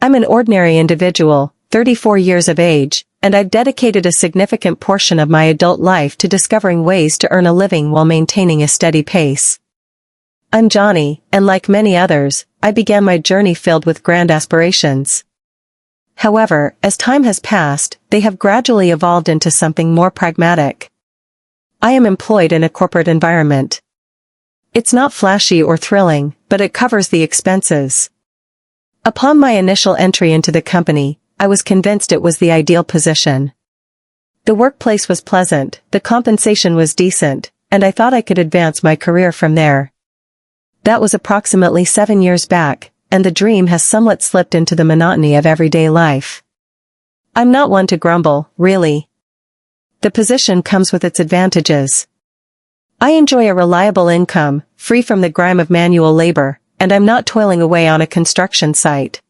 I'm an ordinary individual, 34 years of age, and I've dedicated a significant portion of my adult life to discovering ways to earn a living while maintaining a steady pace. I'm Johnny, and like many others, I began my journey filled with grand aspirations. However, as time has passed, they have gradually evolved into something more pragmatic. I am employed in a corporate environment. It's not flashy or thrilling, but it covers the expenses. Upon my initial entry into the company, I was convinced it was the ideal position. The workplace was pleasant, the compensation was decent, and I thought I could advance my career from there. That was approximately 7 years back, and the dream has somewhat slipped into the monotony of everyday life. I'm not one to grumble, really. The position comes with its advantages. I enjoy a reliable income, free from the grime of manual labor, and I'm not toiling away on a construction site.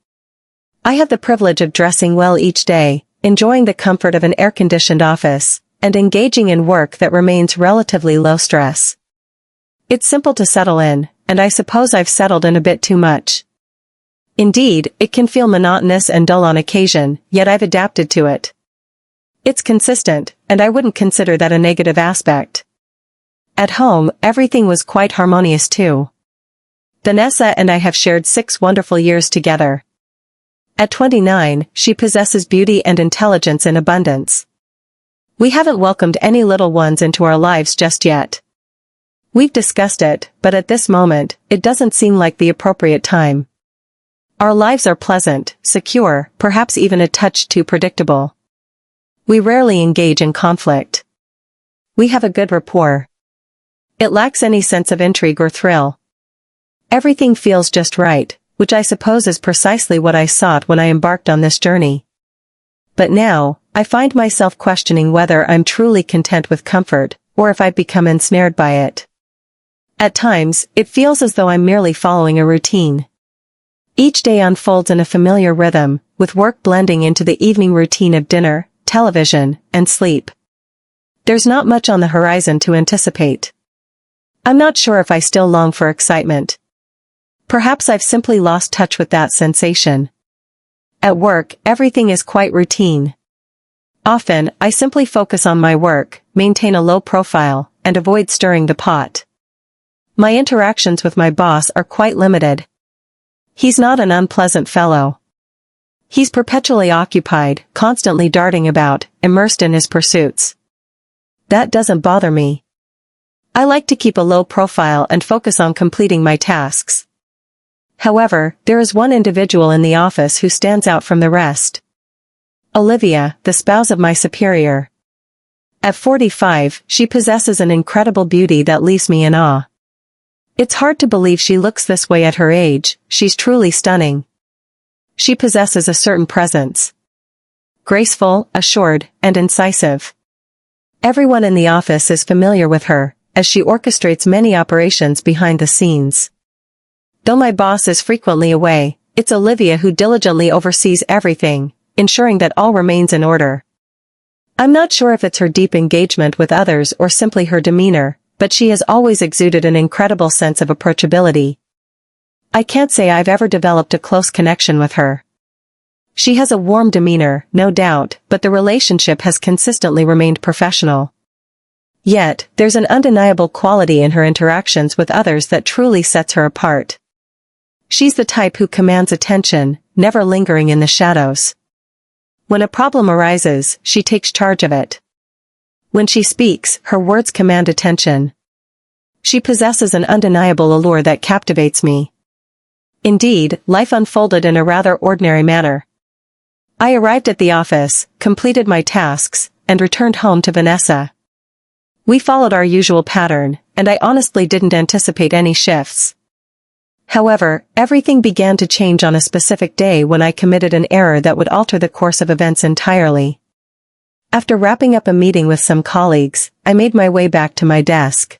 I have the privilege of dressing well each day, enjoying the comfort of an air-conditioned office, and engaging in work that remains relatively low stress. It's simple to settle in, and I suppose I've settled in a bit too much. Indeed, it can feel monotonous and dull on occasion, yet I've adapted to it. It's consistent, and I wouldn't consider that a negative aspect. At home, everything was quite harmonious too. Vanessa and I have shared 6 wonderful years together. At 29, she possesses beauty and intelligence in abundance. We haven't welcomed any little ones into our lives just yet. We've discussed it, but at this moment, it doesn't seem like the appropriate time. Our lives are pleasant, secure, perhaps even a touch too predictable. We rarely engage in conflict. We have a good rapport. It lacks any sense of intrigue or thrill. Everything feels just right, which I suppose is precisely what I sought when I embarked on this journey. But now, I find myself questioning whether I'm truly content with comfort, or if I've become ensnared by it. At times, it feels as though I'm merely following a routine. Each day unfolds in a familiar rhythm, with work blending into the evening routine of dinner, television, and sleep. There's not much on the horizon to anticipate. I'm not sure if I still long for excitement. Perhaps I've simply lost touch with that sensation. At work, everything is quite routine. Often, I simply focus on my work, maintain a low profile, and avoid stirring the pot. My interactions with my boss are quite limited. He's not an unpleasant fellow. He's perpetually occupied, constantly darting about, immersed in his pursuits. That doesn't bother me. I like to keep a low profile and focus on completing my tasks. However, there is one individual in the office who stands out from the rest. Olivia, the spouse of my superior. At 45, she possesses an incredible beauty that leaves me in awe. It's hard to believe she looks this way at her age, she's truly stunning. She possesses a certain presence. Graceful, assured, and incisive. Everyone in the office is familiar with her, as she orchestrates many operations behind the scenes. Though my boss is frequently away, it's Olivia who diligently oversees everything, ensuring that all remains in order. I'm not sure if it's her deep engagement with others or simply her demeanor, but she has always exuded an incredible sense of approachability. I can't say I've ever developed a close connection with her. She has a warm demeanor, no doubt, but the relationship has consistently remained professional. Yet, there's an undeniable quality in her interactions with others that truly sets her apart. She's the type who commands attention, never lingering in the shadows. When a problem arises, she takes charge of it. When she speaks, her words command attention. She possesses an undeniable allure that captivates me. Indeed, life unfolded in a rather ordinary manner. I arrived at the office, completed my tasks, and returned home to Vanessa. We followed our usual pattern, and I honestly didn't anticipate any shifts. However, everything began to change on a specific day when I committed an error that would alter the course of events entirely. After wrapping up a meeting with some colleagues, I made my way back to my desk.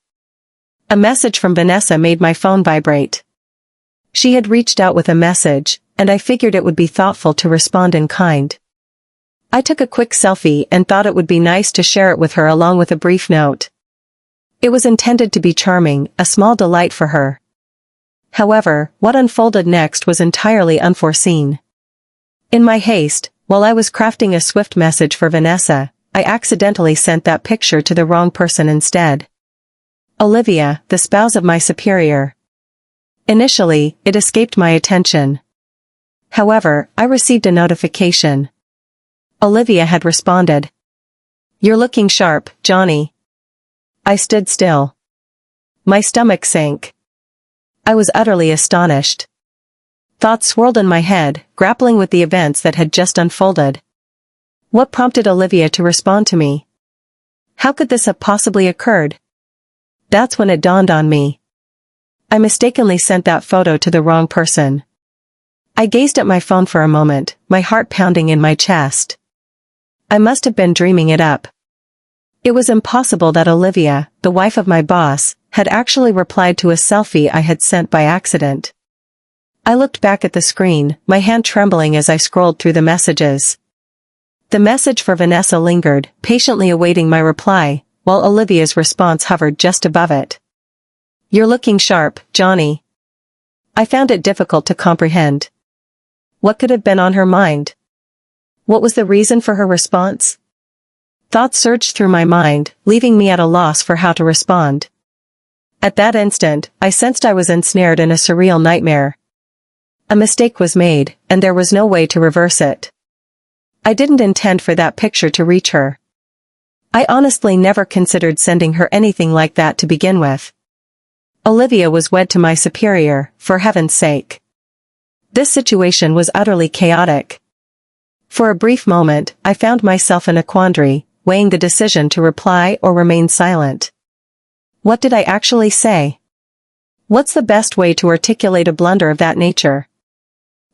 A message from Vanessa made my phone vibrate. She had reached out with a message, and I figured it would be thoughtful to respond in kind. I took a quick selfie and thought it would be nice to share it with her along with a brief note. It was intended to be charming, a small delight for her. However, what unfolded next was entirely unforeseen. In my haste, while I was crafting a swift message for Vanessa, I accidentally sent that picture to the wrong person instead. Olivia, the spouse of my superior. Initially, it escaped my attention. However, I received a notification. Olivia had responded. "You're looking sharp, Johnny." I stood still. My stomach sank. I was utterly astonished. Thoughts swirled in my head, grappling with the events that had just unfolded. What prompted Olivia to respond to me? How could this have possibly occurred? That's when it dawned on me. I mistakenly sent that photo to the wrong person. I gazed at my phone for a moment, my heart pounding in my chest. I must have been dreaming it up. It was impossible that Olivia, the wife of my boss, had actually replied to a selfie I had sent by accident. I looked back at the screen, my hand trembling as I scrolled through the messages. The message for Vanessa lingered, patiently awaiting my reply, while Olivia's response hovered just above it. "You're looking sharp, Johnny." I found it difficult to comprehend. What could have been on her mind? What was the reason for her response? Thoughts surged through my mind, leaving me at a loss for how to respond. At that instant, I sensed I was ensnared in a surreal nightmare. A mistake was made, and there was no way to reverse it. I didn't intend for that picture to reach her. I honestly never considered sending her anything like that to begin with. Olivia was wed to my superior, for heaven's sake. This situation was utterly chaotic. For a brief moment, I found myself in a quandary, weighing the decision to reply or remain silent. What did I actually say? What's the best way to articulate a blunder of that nature?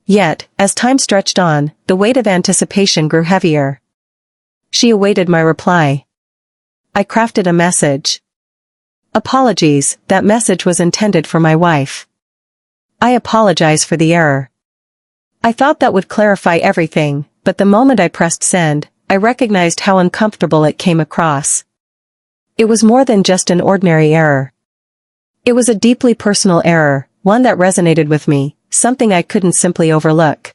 Yet, as time stretched on, the weight of anticipation grew heavier. She awaited my reply. I crafted a message. "Apologies, that message was intended for my wife. I apologize for the error." I thought that would clarify everything, but the moment I pressed send, I recognized how uncomfortable it came across. It was more than just an ordinary error. It was a deeply personal error, one that resonated with me, something I couldn't simply overlook.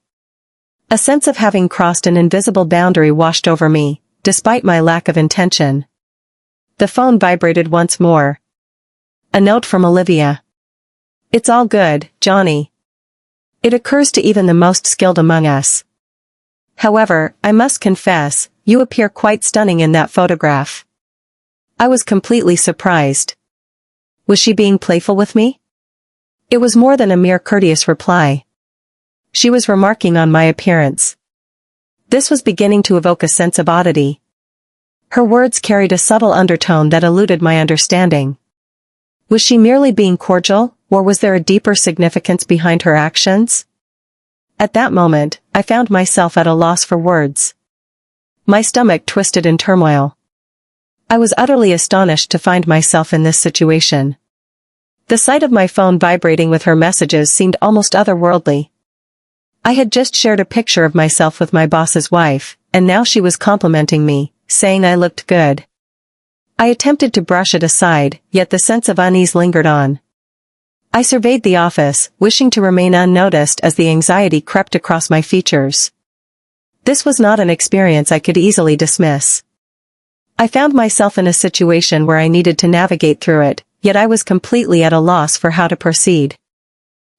A sense of having crossed an invisible boundary washed over me, despite my lack of intention. The phone vibrated once more. A note from Olivia. "It's all good, Johnny. It occurs to even the most skilled among us. However, I must confess, you appear quite stunning in that photograph." I was completely surprised. Was she being playful with me? It was more than a mere courteous reply. She was remarking on my appearance. This was beginning to evoke a sense of oddity. Her words carried a subtle undertone that eluded my understanding. Was she merely being cordial, or was there a deeper significance behind her actions? At that moment, I found myself at a loss for words. My stomach twisted in turmoil. I was utterly astonished to find myself in this situation. The sight of my phone vibrating with her messages seemed almost otherworldly. I had just shared a picture of myself with my boss's wife, and now she was complimenting me, saying I looked good. I attempted to brush it aside, yet the sense of unease lingered on. I surveyed the office, wishing to remain unnoticed as the anxiety crept across my features. This was not an experience I could easily dismiss. I found myself in a situation where I needed to navigate through it, yet I was completely at a loss for how to proceed.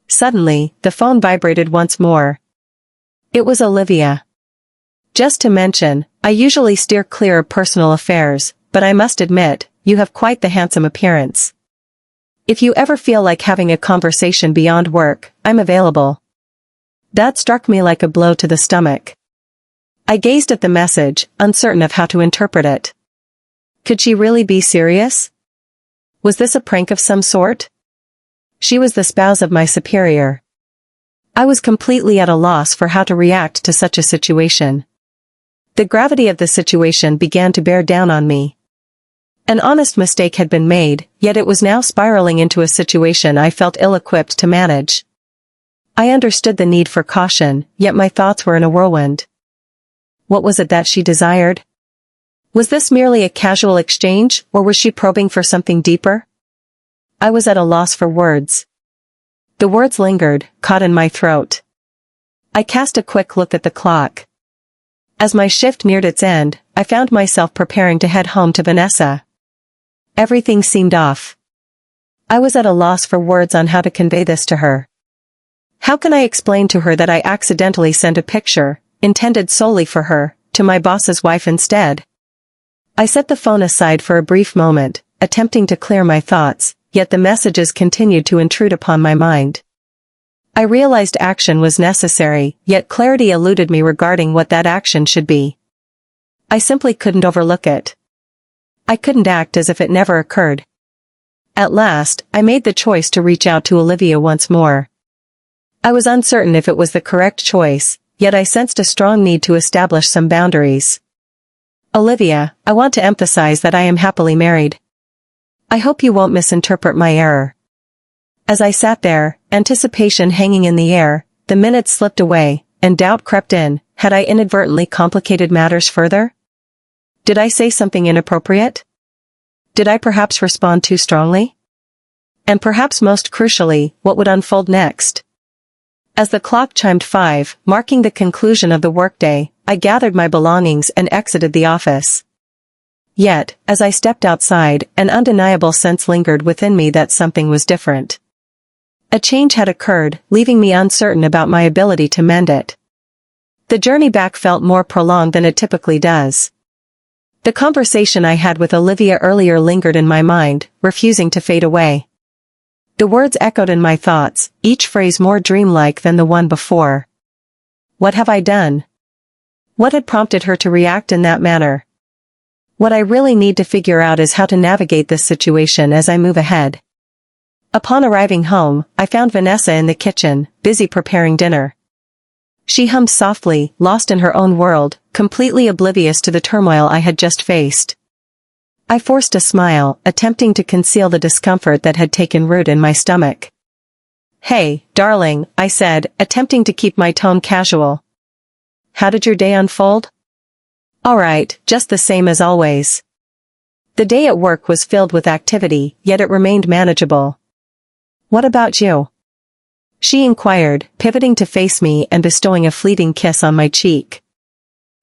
Suddenly, the phone vibrated once more. It was Olivia. "Just to mention, I usually steer clear of personal affairs, but I must admit, you have quite the handsome appearance. If you ever feel like having a conversation beyond work, I'm available." That struck me like a blow to the stomach. I gazed at the message, uncertain of how to interpret it. Could she really be serious? Was this a prank of some sort? She was the spouse of my superior. I was completely at a loss for how to react to such a situation. The gravity of the situation began to bear down on me. An honest mistake had been made, yet it was now spiraling into a situation I felt ill-equipped to manage. I understood the need for caution, yet my thoughts were in a whirlwind. What was it that she desired? Was this merely a casual exchange, or was she probing for something deeper? I was at a loss for words. The words lingered, caught in my throat. I cast a quick look at the clock. As my shift neared its end, I found myself preparing to head home to Vanessa. Everything seemed off. I was at a loss for words on how to convey this to her. How can I explain to her that I accidentally sent a picture, intended solely for her, to my boss's wife instead? I set the phone aside for a brief moment, attempting to clear my thoughts, yet the messages continued to intrude upon my mind. I realized action was necessary, yet clarity eluded me regarding what that action should be. I simply couldn't overlook it. I couldn't act as if it never occurred. At last, I made the choice to reach out to Olivia once more. I was uncertain if it was the correct choice, yet I sensed a strong need to establish some boundaries. Olivia, I want to emphasize that I am happily married. I hope you won't misinterpret my error. As I sat there, anticipation hanging in the air, the minutes slipped away, and doubt crept in. Had I inadvertently complicated matters further? Did I say something inappropriate? Did I perhaps respond too strongly? And perhaps most crucially, what would unfold next? As the clock chimed 5, marking the conclusion of the workday, I gathered my belongings and exited the office. Yet, as I stepped outside, an undeniable sense lingered within me that something was different. A change had occurred, leaving me uncertain about my ability to mend it. The journey back felt more prolonged than it typically does. The conversation I had with Olivia earlier lingered in my mind, refusing to fade away. The words echoed in my thoughts, each phrase more dreamlike than the one before. What have I done? What had prompted her to react in that manner? What I really need to figure out is how to navigate this situation as I move ahead. Upon arriving home, I found Vanessa in the kitchen, busy preparing dinner. She hummed softly, lost in her own world, completely oblivious to the turmoil I had just faced. I forced a smile, attempting to conceal the discomfort that had taken root in my stomach. "Hey, darling," I said, attempting to keep my tone casual. "How did your day unfold?" "All right, just the same as always." The day at work was filled with activity, yet it remained manageable. "What about you?" she inquired, pivoting to face me and bestowing a fleeting kiss on my cheek.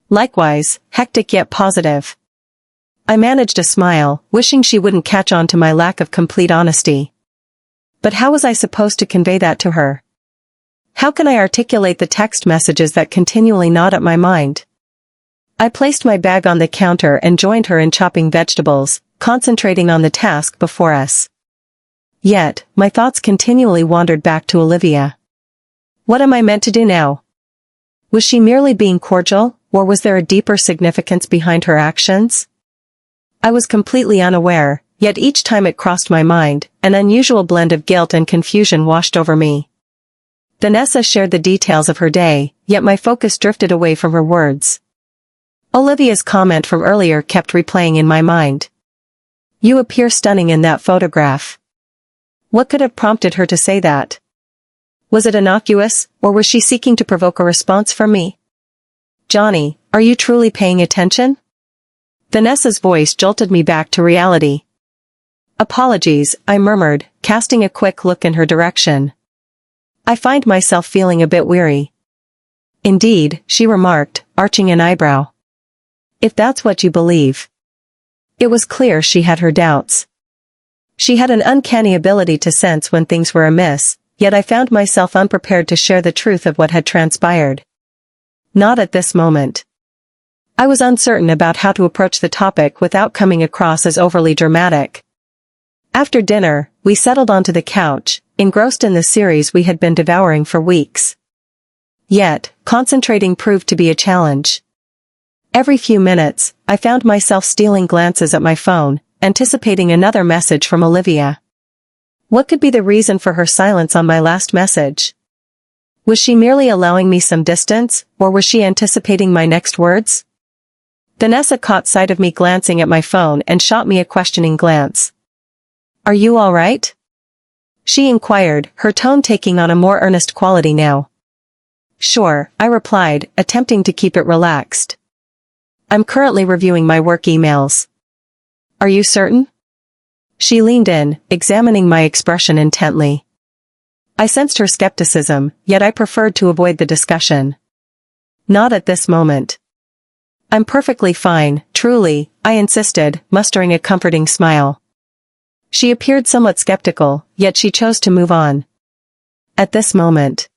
"Likewise, hectic yet positive." I managed a smile, wishing she wouldn't catch on to my lack of complete honesty. But how was I supposed to convey that to her? How can I articulate the text messages that continually gnawed at my mind? I placed my bag on the counter and joined her in chopping vegetables, concentrating on the task before us. Yet, my thoughts continually wandered back to Olivia. What am I meant to do now? Was she merely being cordial, or was there a deeper significance behind her actions? I was completely unaware, yet each time it crossed my mind, an unusual blend of guilt and confusion washed over me. Vanessa shared the details of her day, yet my focus drifted away from her words. Olivia's comment from earlier kept replaying in my mind. "You appear stunning in that photograph." What could have prompted her to say that? Was it innocuous, or was she seeking to provoke a response from me? "Johnny, are you truly paying attention?" Vanessa's voice jolted me back to reality. "Apologies," I murmured, casting a quick look in her direction. "I find myself feeling a bit weary." "Indeed," she remarked, arching an eyebrow. "If that's what you believe." It was clear she had her doubts. She had an uncanny ability to sense when things were amiss, yet I found myself unprepared to share the truth of what had transpired. Not at this moment. I was uncertain about how to approach the topic without coming across as overly dramatic. After dinner, we settled onto the couch, engrossed in the series we had been devouring for weeks. Yet, concentrating proved to be a challenge. Every few minutes, I found myself stealing glances at my phone, anticipating another message from Olivia. What could be the reason for her silence on my last message? Was she merely allowing me some distance, or was she anticipating my next words? Vanessa caught sight of me glancing at my phone and shot me a questioning glance. "Are you all right?" she inquired, her tone taking on a more earnest quality now. "Sure," I replied, attempting to keep it relaxed. "I'm currently reviewing my work emails." "Are you certain?" She leaned in, examining my expression intently. I sensed her skepticism, yet I preferred to avoid the discussion. Not at this moment. I'm perfectly fine, truly, I insisted, mustering a comforting smile. She appeared somewhat skeptical, yet she chose to move on. At this moment.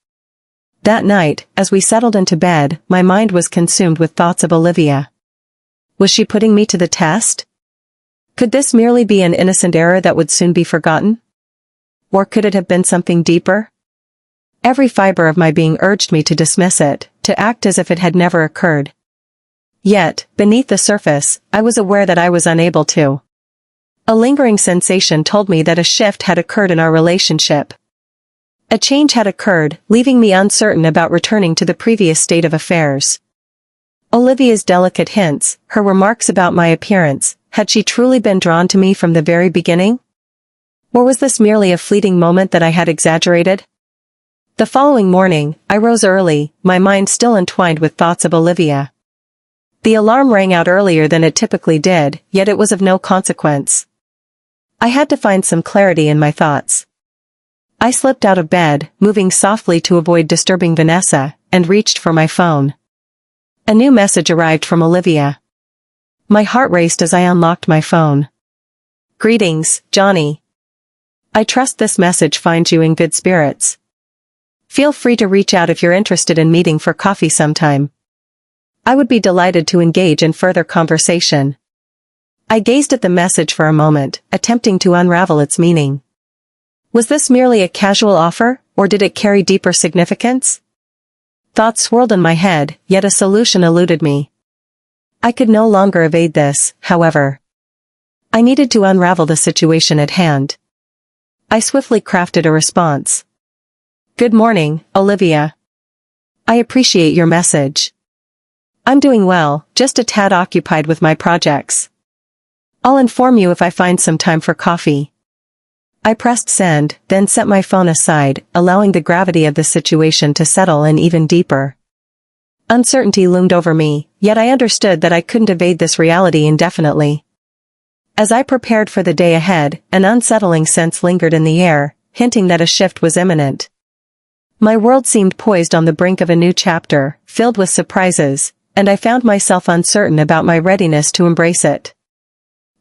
That night, as we settled into bed, my mind was consumed with thoughts of Olivia. Was she putting me to the test? Could this merely be an innocent error that would soon be forgotten? Or could it have been something deeper? Every fiber of my being urged me to dismiss it, to act as if it had never occurred. Yet, beneath the surface, I was aware that I was unable to. A lingering sensation told me that a shift had occurred in our relationship. A change had occurred, leaving me uncertain about returning to the previous state of affairs. Olivia's delicate hints, her remarks about my appearance, had she truly been drawn to me from the very beginning? Or was this merely a fleeting moment that I had exaggerated? The following morning, I rose early, my mind still entwined with thoughts of Olivia. The alarm rang out earlier than it typically did, yet it was of no consequence. I had to find some clarity in my thoughts. I slipped out of bed, moving softly to avoid disturbing Vanessa, and reached for my phone. A new message arrived from Olivia. My heart raced as I unlocked my phone. Greetings, Johnny. I trust this message finds you in good spirits. Feel free to reach out if you're interested in meeting for coffee sometime. I would be delighted to engage in further conversation. I gazed at the message for a moment, attempting to unravel its meaning. Was this merely a casual offer, or did it carry deeper significance? Thoughts swirled in my head, yet a solution eluded me. I could no longer evade this, however. I needed to unravel the situation at hand. I swiftly crafted a response. Good morning, Olivia. I appreciate your message. I'm doing well, just a tad occupied with my projects. I'll inform you if I find some time for coffee. I pressed send, then set my phone aside, allowing the gravity of the situation to settle in even deeper. Uncertainty loomed over me, yet I understood that I couldn't evade this reality indefinitely. As I prepared for the day ahead, an unsettling sense lingered in the air, hinting that a shift was imminent. My world seemed poised on the brink of a new chapter, filled with surprises, and I found myself uncertain about my readiness to embrace it.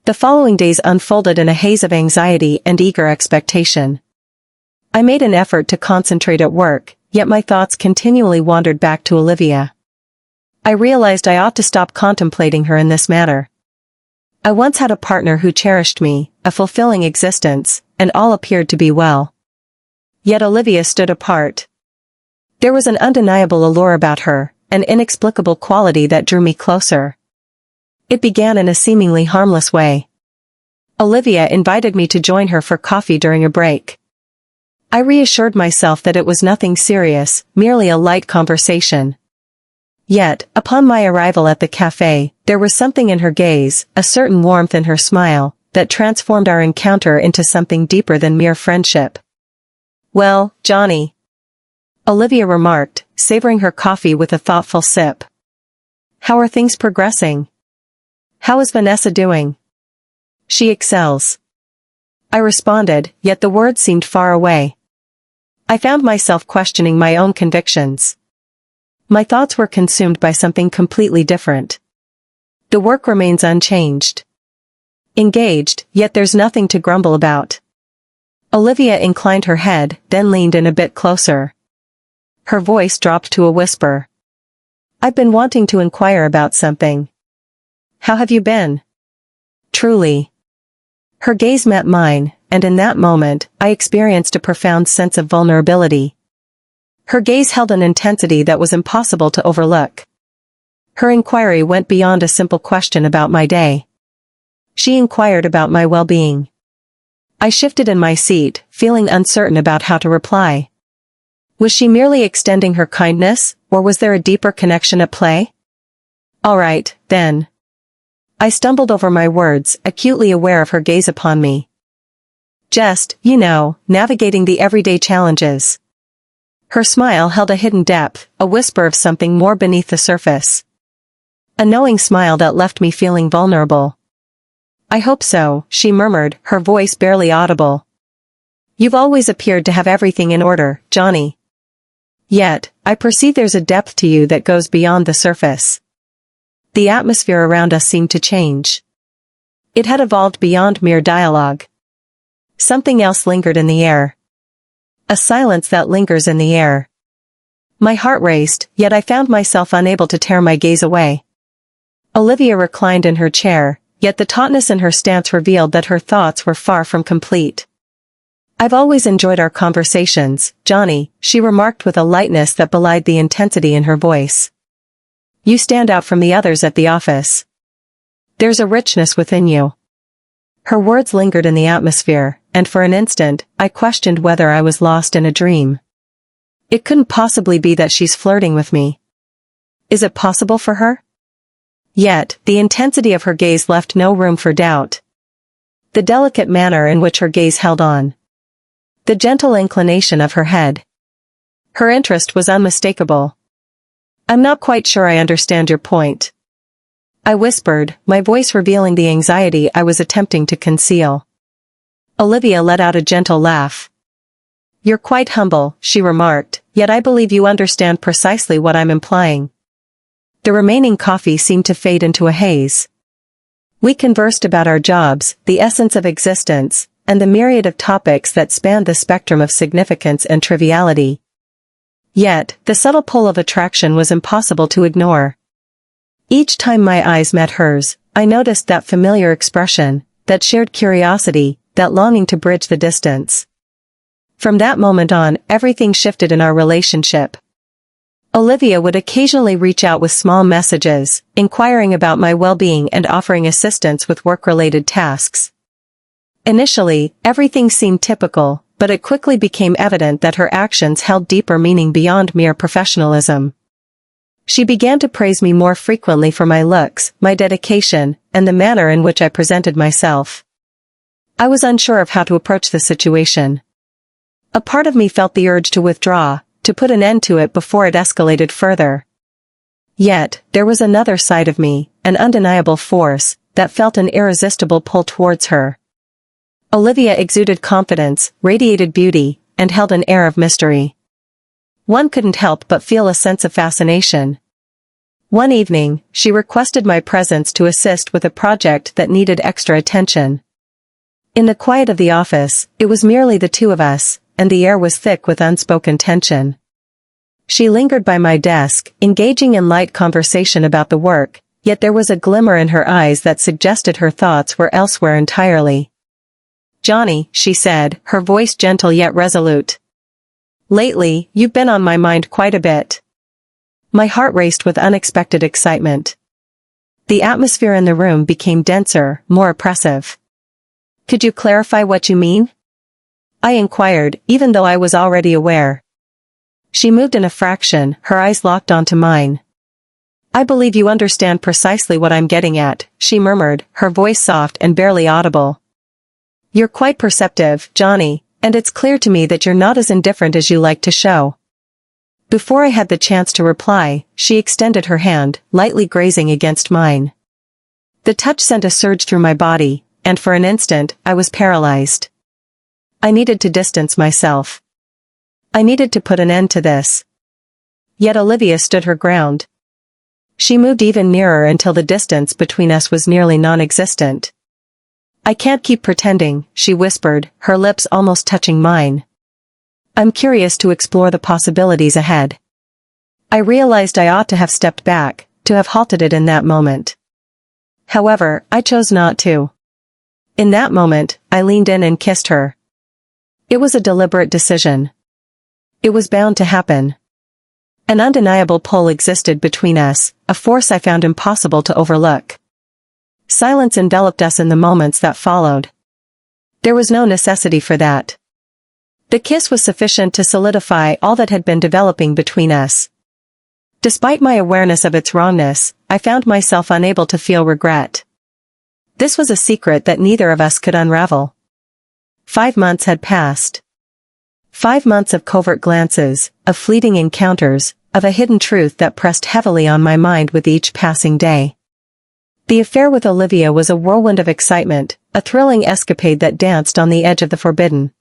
The following days unfolded in a haze of anxiety and eager expectation. I made an effort to concentrate at work, yet my thoughts continually wandered back to Olivia. I realized I ought to stop contemplating her in this manner. I once had a partner who cherished me, a fulfilling existence, and all appeared to be well. Yet Olivia stood apart. There was an undeniable allure about her, an inexplicable quality that drew me closer. It began in a seemingly harmless way. Olivia invited me to join her for coffee during a break. I reassured myself that it was nothing serious, merely a light conversation. Yet, upon my arrival at the cafe, there was something in her gaze, a certain warmth in her smile, that transformed our encounter into something deeper than mere friendship. Well, Johnny, Olivia remarked, savoring her coffee with a thoughtful sip. How are things progressing? How is Vanessa doing? She excels. I responded, yet the words seemed far away. I found myself questioning my own convictions. My thoughts were consumed by something completely different. The work remains unchanged. Engaged, yet there's nothing to grumble about. Olivia inclined her head, then leaned in a bit closer. Her voice dropped to a whisper. I've been wanting to inquire about something. How have you been? Truly. Her gaze met mine, and in that moment, I experienced a profound sense of vulnerability. Her gaze held an intensity that was impossible to overlook. Her inquiry went beyond a simple question about my day. She inquired about my well-being. I shifted in my seat, feeling uncertain about how to reply. Was she merely extending her kindness, or was there a deeper connection at play? All right, then. I stumbled over my words, acutely aware of her gaze upon me. Just, navigating the everyday challenges. Her smile held a hidden depth, a whisper of something more beneath the surface. A knowing smile that left me feeling vulnerable. I hope so, she murmured, her voice barely audible. You've always appeared to have everything in order, Johnny. Yet, I perceive there's a depth to you that goes beyond the surface. The atmosphere around us seemed to change. It had evolved beyond mere dialogue. Something else lingered in the air. A silence that lingers in the air. My heart raced, yet I found myself unable to tear my gaze away. Olivia reclined in her chair, yet the tautness in her stance revealed that her thoughts were far from complete. I've always enjoyed our conversations, Johnny, she remarked with a lightness that belied the intensity in her voice. You stand out from the others at the office. There's a richness within you. Her words lingered in the atmosphere, and for an instant, I questioned whether I was lost in a dream. It couldn't possibly be that she's flirting with me. Is it possible for her? Yet, the intensity of her gaze left no room for doubt. The delicate manner in which her gaze held on. The gentle inclination of her head. Her interest was unmistakable. I'm not quite sure I understand your point. I whispered, my voice revealing the anxiety I was attempting to conceal. Olivia let out a gentle laugh. You're quite humble, she remarked, yet I believe you understand precisely what I'm implying. The remaining coffee seemed to fade into a haze. We conversed about our jobs, the essence of existence, and the myriad of topics that spanned the spectrum of significance and triviality. Yet, the subtle pull of attraction was impossible to ignore. Each time my eyes met hers, I noticed that familiar expression, that shared curiosity, that longing to bridge the distance. From that moment on, everything shifted in our relationship. Olivia would occasionally reach out with small messages, inquiring about my well-being and offering assistance with work-related tasks. Initially, everything seemed typical, but it quickly became evident that her actions held deeper meaning beyond mere professionalism. She began to praise me more frequently for my looks, my dedication, and the manner in which I presented myself. I was unsure of how to approach the situation. A part of me felt the urge to withdraw, to put an end to it before it escalated further. Yet, there was another side of me, an undeniable force, that felt an irresistible pull towards her. Olivia exuded confidence, radiated beauty, and held an air of mystery. One couldn't help but feel a sense of fascination. One evening, she requested my presence to assist with a project that needed extra attention. In the quiet of the office, it was merely the two of us, and the air was thick with unspoken tension. She lingered by my desk, engaging in light conversation about the work, yet there was a glimmer in her eyes that suggested her thoughts were elsewhere entirely. Johnny, she said, her voice gentle yet resolute. Lately, you've been on my mind quite a bit. My heart raced with unexpected excitement. The atmosphere in the room became denser, more oppressive. Could you clarify what you mean? I inquired, even though I was already aware. She moved in a fraction, her eyes locked onto mine. I believe you understand precisely what I'm getting at, she murmured, her voice soft and barely audible. You're quite perceptive, Johnny, and it's clear to me that you're not as indifferent as you like to show. Before I had the chance to reply, she extended her hand, lightly grazing against mine. The touch sent a surge through my body, and for an instant, I was paralyzed. I needed to distance myself. I needed to put an end to this. Yet Olivia stood her ground. She moved even nearer until the distance between us was nearly non-existent. I can't keep pretending, she whispered, her lips almost touching mine. I'm curious to explore the possibilities ahead. I realized I ought to have stepped back, to have halted it in that moment. However, I chose not to. In that moment, I leaned in and kissed her. It was a deliberate decision. It was bound to happen. An undeniable pull existed between us, a force I found impossible to overlook. Silence enveloped us in the moments that followed. There was no necessity for that. The kiss was sufficient to solidify all that had been developing between us. Despite my awareness of its wrongness, I found myself unable to feel regret. This was a secret that neither of us could unravel. 5 months had passed. 5 months of covert glances, of fleeting encounters, of a hidden truth that pressed heavily on my mind with each passing day. The affair with Olivia was a whirlwind of excitement, a thrilling escapade that danced on the edge of the forbidden.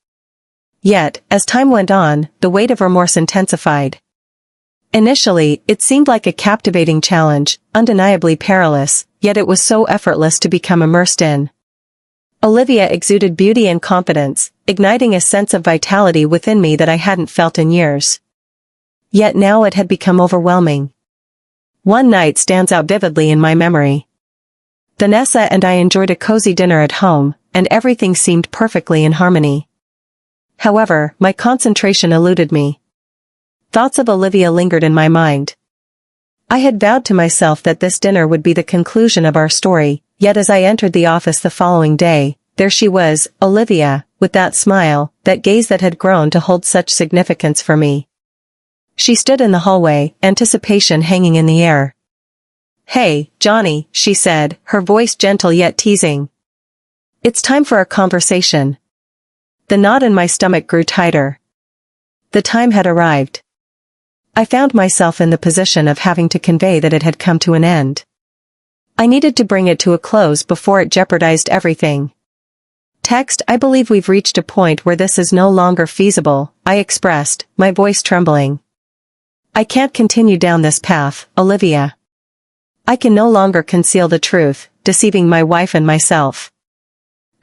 Yet, as time went on, the weight of remorse intensified. Initially, it seemed like a captivating challenge, undeniably perilous, yet it was so effortless to become immersed in. Olivia exuded beauty and confidence, igniting a sense of vitality within me that I hadn't felt in years. Yet now it had become overwhelming. One night stands out vividly in my memory. Vanessa and I enjoyed a cozy dinner at home, and everything seemed perfectly in harmony. However, my concentration eluded me. Thoughts of Olivia lingered in my mind. I had vowed to myself that this dinner would be the conclusion of our story, yet as I entered the office the following day, there she was, Olivia, with that smile, that gaze that had grown to hold such significance for me. She stood in the hallway, anticipation hanging in the air. "Hey, Johnny," she said, her voice gentle yet teasing. "It's time for a conversation." The knot in my stomach grew tighter. The time had arrived. I found myself in the position of having to convey that it had come to an end. I needed to bring it to a close before it jeopardized everything. "Text, I believe we've reached a point where this is no longer feasible," I expressed, my voice trembling. "I can't continue down this path, Olivia. I can no longer conceal the truth, deceiving my wife and myself."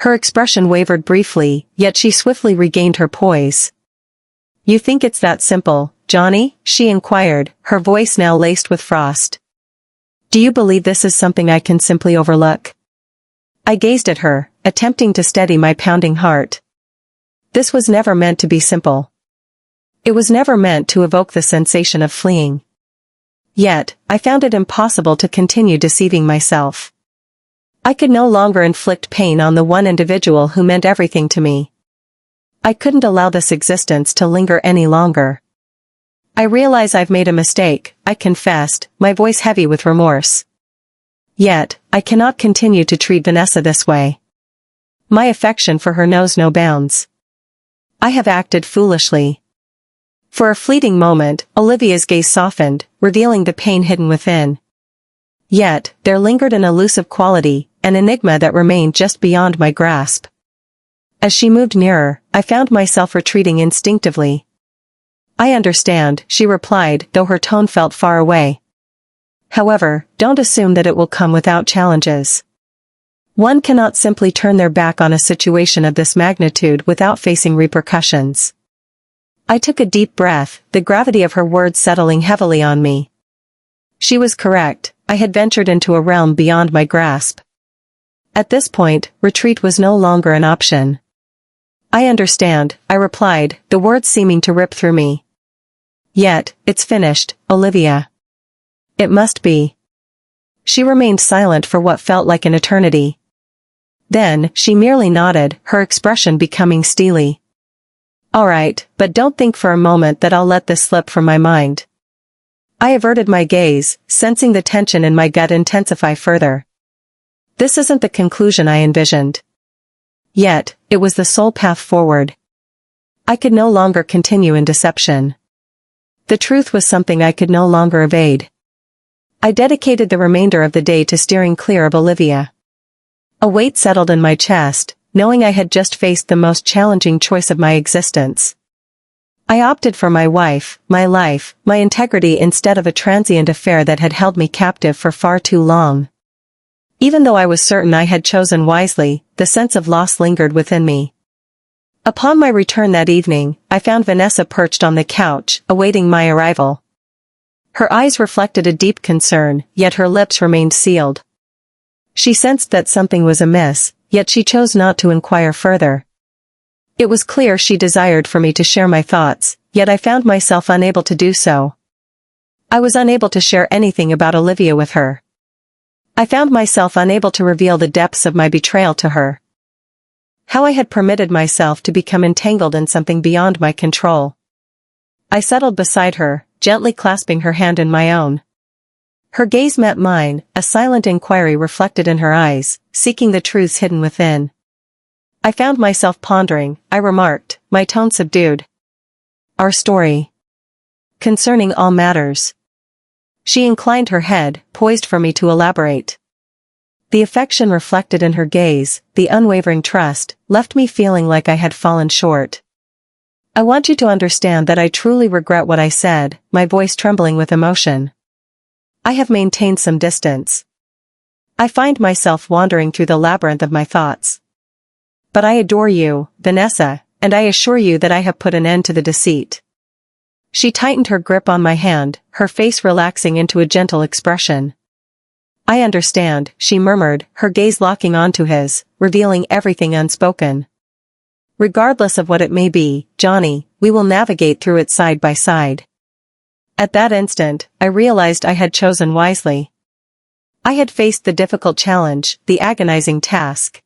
Her expression wavered briefly, yet she swiftly regained her poise. "You think it's that simple, Johnny?" she inquired, her voice now laced with frost. "Do you believe this is something I can simply overlook?" I gazed at her, attempting to steady my pounding heart. This was never meant to be simple. It was never meant to evoke the sensation of fleeing. Yet, I found it impossible to continue deceiving myself. I could no longer inflict pain on the one individual who meant everything to me. I couldn't allow this existence to linger any longer. "I realize I've made a mistake," I confessed, my voice heavy with remorse. "Yet, I cannot continue to treat Vanessa this way. My affection for her knows no bounds. I have acted foolishly." For a fleeting moment, Olivia's gaze softened, revealing the pain hidden within. Yet, there lingered an elusive quality, an enigma that remained just beyond my grasp. As she moved nearer, I found myself retreating instinctively. "I understand," she replied, though her tone felt far away. "However, don't assume that it will come without challenges. One cannot simply turn their back on a situation of this magnitude without facing repercussions." I took a deep breath, the gravity of her words settling heavily on me. She was correct, I had ventured into a realm beyond my grasp. At this point, retreat was no longer an option. "I understand," I replied, the words seeming to rip through me. "Yet, it's finished, Olivia." "It must be." She remained silent for what felt like an eternity. Then, she merely nodded, her expression becoming steely. "All right, but don't think for a moment that I'll let this slip from my mind." I averted my gaze, sensing the tension in my gut intensify further. This isn't the conclusion I envisioned. Yet, it was the sole path forward. I could no longer continue in deception. The truth was something I could no longer evade. I dedicated the remainder of the day to steering clear of Olivia. A weight settled in my chest, knowing I had just faced the most challenging choice of my existence. I opted for my wife, my life, my integrity instead of a transient affair that had held me captive for far too long. Even though I was certain I had chosen wisely, the sense of loss lingered within me. Upon my return that evening, I found Vanessa perched on the couch, awaiting my arrival. Her eyes reflected a deep concern, yet her lips remained sealed. She sensed that something was amiss, yet she chose not to inquire further. It was clear she desired for me to share my thoughts, yet I found myself unable to do so. I was unable to share anything about Olivia with her. I found myself unable to reveal the depths of my betrayal to her. How I had permitted myself to become entangled in something beyond my control. I settled beside her, gently clasping her hand in my own. Her gaze met mine, a silent inquiry reflected in her eyes, seeking the truths hidden within. I found myself pondering, I remarked, my tone subdued. "Our story. Concerning all matters." She inclined her head, poised for me to elaborate. The affection reflected in her gaze, the unwavering trust, left me feeling like I had fallen short. I want you to understand that I truly regret what I said, my voice trembling with emotion. I have maintained some distance. I find myself wandering through the labyrinth of my thoughts. But I adore you, Vanessa, and I assure you that I have put an end to the deceit. She tightened her grip on my hand, her face relaxing into a gentle expression. I understand, she murmured, her gaze locking onto his, revealing everything unspoken. Regardless of what it may be, Johnny, we will navigate through it side by side. At that instant, I realized I had chosen wisely. I had faced the difficult challenge, the agonizing task.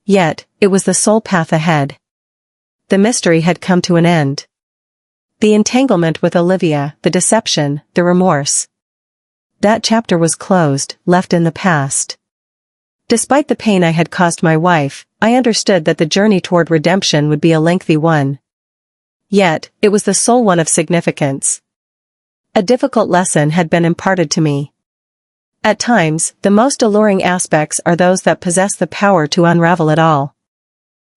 Yet, it was the sole path ahead. The mystery had come to an end. The entanglement with Olivia, the deception, the remorse. That chapter was closed, left in the past. Despite the pain I had caused my wife, I understood that the journey toward redemption would be a lengthy one. Yet, it was the sole one of significance. A difficult lesson had been imparted to me. At times, the most alluring aspects are those that possess the power to unravel it all.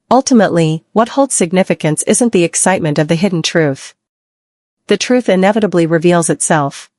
Ultimately, what holds significance isn't the excitement of the hidden truth. The truth inevitably reveals itself.